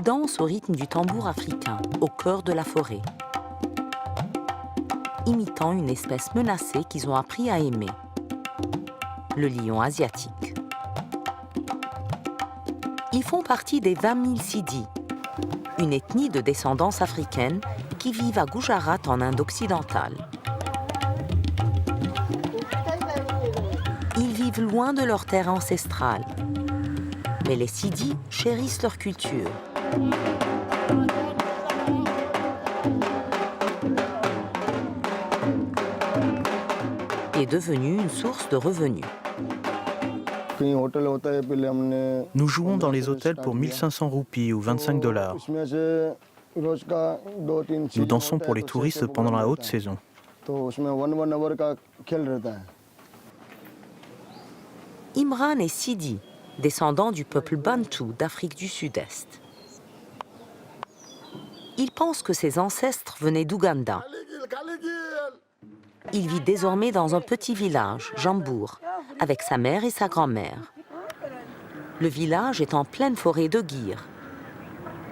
Ils dansent au rythme du tambour africain, au cœur de la forêt, imitant une espèce menacée qu'ils ont appris à aimer, le lion asiatique. Ils font partie des 20 000 Sidis, une ethnie de descendance africaine qui vivent à Gujarat en Inde occidentale. Ils vivent loin de leur terre ancestrale, mais les Sidis chérissent leur culture. Est devenue une source de revenus. Nous jouons dans les hôtels pour 1500 roupies ou 25 $. Nous dansons pour les touristes pendant la haute saison. Imran est Sidi, descendant du peuple Bantou d'Afrique du Sud-Est. Il pense que ses ancêtres venaient d'Ouganda. Il vit désormais dans un petit village, Jambour, avec sa mère et sa grand-mère. Le village est en pleine forêt de Gir,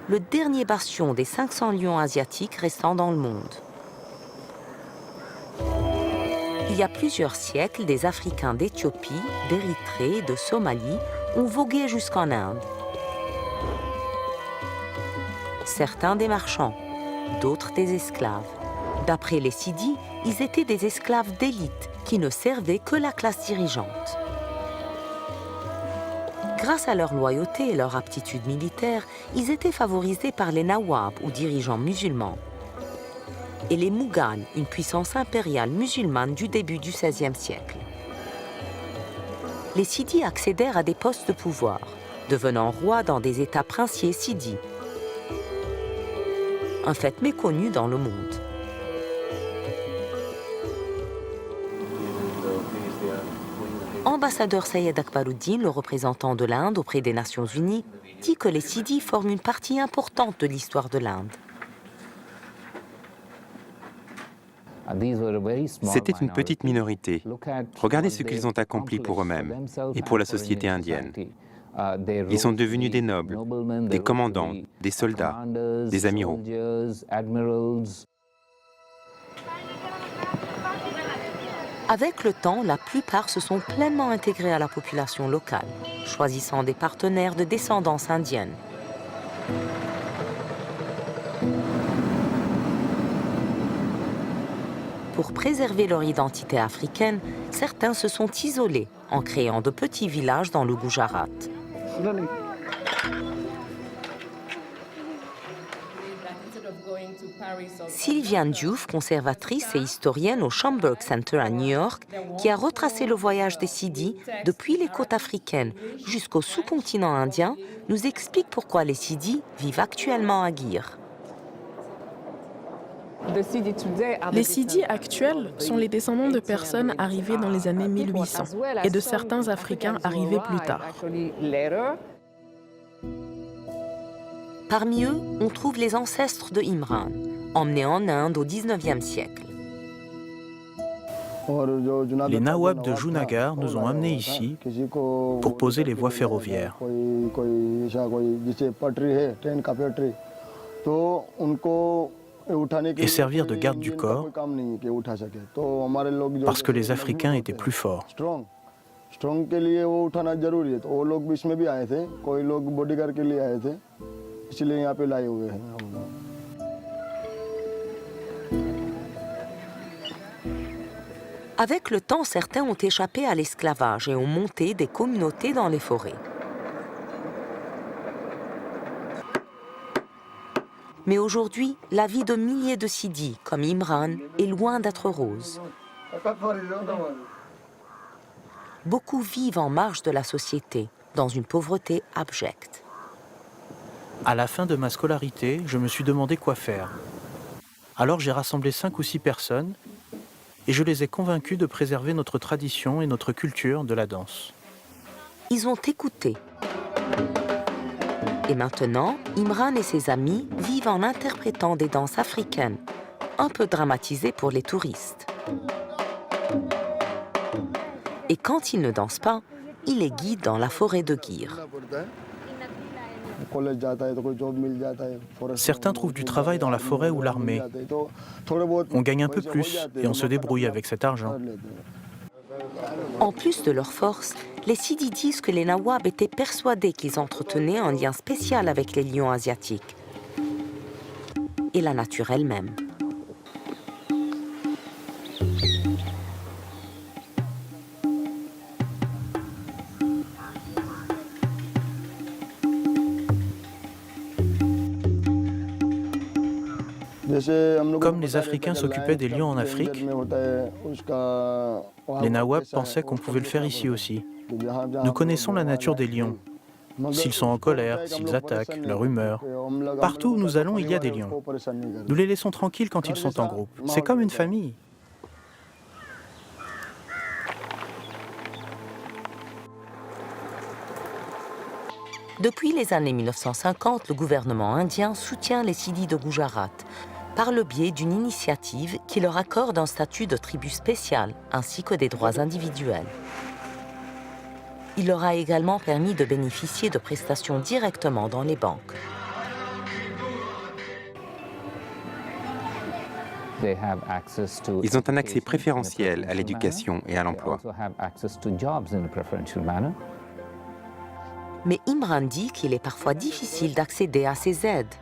le dernier bastion des 500 lions asiatiques restants dans le monde. Il y a plusieurs siècles, des Africains d'Éthiopie, d'Érythrée et de Somalie ont vogué jusqu'en Inde. Certains des marchands, d'autres des esclaves. D'après les Sidis, ils étaient des esclaves d'élite qui ne servaient que la classe dirigeante. Grâce à leur loyauté et leur aptitude militaire, ils étaient favorisés par les Nawabs ou dirigeants musulmans et les Mughals, une puissance impériale musulmane du début du XVIe siècle. Les Sidis accédèrent à des postes de pouvoir, devenant rois dans des États princiers Sidis. Un fait méconnu dans le monde. Ambassadeur Sayed Akbaruddin, le représentant de l'Inde auprès des Nations Unies, dit que les Sidis forment une partie importante de l'histoire de l'Inde. C'était une petite minorité. Regardez ce qu'ils ont accompli pour eux-mêmes et pour la société indienne. Ils sont devenus des nobles, des commandants, des soldats, des amiraux. Avec le temps, la plupart se sont pleinement intégrés à la population locale, choisissant des partenaires de descendance indienne. Pour préserver leur identité africaine, certains se sont isolés en créant de petits villages dans le Gujarat. Sylviane Diouf, conservatrice et historienne au Schomburg Center à New York, qui a retracé le voyage des Sidis depuis les côtes africaines jusqu'au sous-continent indien, nous explique pourquoi les Sidis vivent actuellement à Gir. Les Sidis actuels sont les descendants de personnes arrivées dans les années 1800 et de certains Africains arrivés plus tard. Parmi eux, on trouve les ancêtres de Imran, emmenés en Inde au XIXe siècle. Les Nawabs de Junagadh nous ont amenés ici pour poser les voies ferroviaires. Et servir de garde du corps parce que les Africains étaient plus forts. Avec le temps, certains ont échappé à l'esclavage et ont monté des communautés dans les forêts. Mais aujourd'hui, la vie de milliers de Sidis, comme Imran, est loin d'être rose. Beaucoup vivent en marge de la société, dans une pauvreté abjecte. À la fin de ma scolarité, je me suis demandé quoi faire. Alors j'ai rassemblé 5 ou 6 personnes et je les ai convaincus de préserver notre tradition et notre culture de la danse. Ils ont écouté. Et maintenant, Imran et ses amis vivent en interprétant des danses africaines, un peu dramatisées pour les touristes. Et quand ils ne dansent pas, ils les guident dans la forêt de Gir. Certains trouvent du travail dans la forêt ou l'armée. On gagne un peu plus et on se débrouille avec cet argent. En plus de leur force, les Sidi disent que les Nawab étaient persuadés qu'ils entretenaient un lien spécial avec les lions asiatiques et la nature elle-même. Comme les Africains s'occupaient des lions en Afrique, les Nawab pensaient qu'on pouvait le faire ici aussi. Nous connaissons la nature des lions. S'ils sont en colère, s'ils attaquent, leur humeur. Partout où nous allons, il y a des lions. Nous les laissons tranquilles quand ils sont en groupe. C'est comme une famille. Depuis les années 1950, le gouvernement indien soutient les Sidi de Gujarat par le biais d'une initiative qui leur accorde un statut de tribu spéciale ainsi que des droits individuels. Il leur a également permis de bénéficier de prestations directement dans les banques. Ils ont un accès préférentiel à l'éducation et à l'emploi. Mais Imran dit qu'il est parfois difficile d'accéder à ces aides.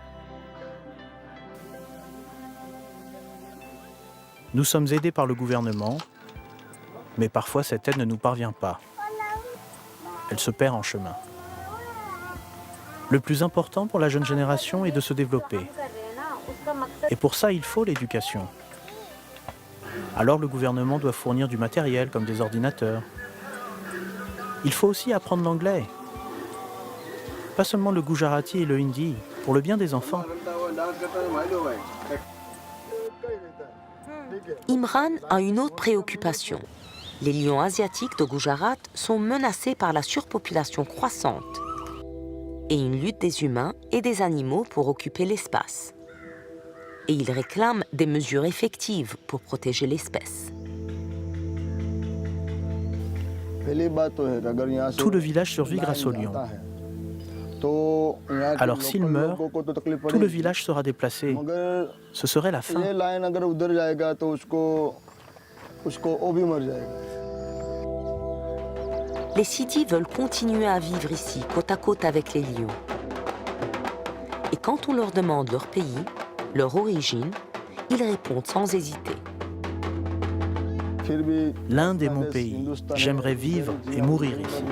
Nous sommes aidés par le gouvernement, mais parfois cette aide ne nous parvient pas. Elle se perd en chemin. Le plus important pour la jeune génération est de se développer. Et pour ça, il faut l'éducation. Alors le gouvernement doit fournir du matériel comme des ordinateurs. Il faut aussi apprendre l'anglais. Pas seulement le gujarati et le hindi, pour le bien des enfants. Imran a une autre préoccupation. Les lions asiatiques de Gujarat sont menacés par la surpopulation croissante et une lutte des humains et des animaux pour occuper l'espace. Et il réclame des mesures effectives pour protéger l'espèce. Tout le village survit grâce aux lions. Alors s'il meurt, tout le village sera déplacé. Ce serait la fin. Les Sidi veulent continuer à vivre ici, côte à côte avec les lions. Et quand on leur demande leur pays, leur origine, ils répondent sans hésiter. L'Inde est mon pays. J'aimerais vivre et mourir ici.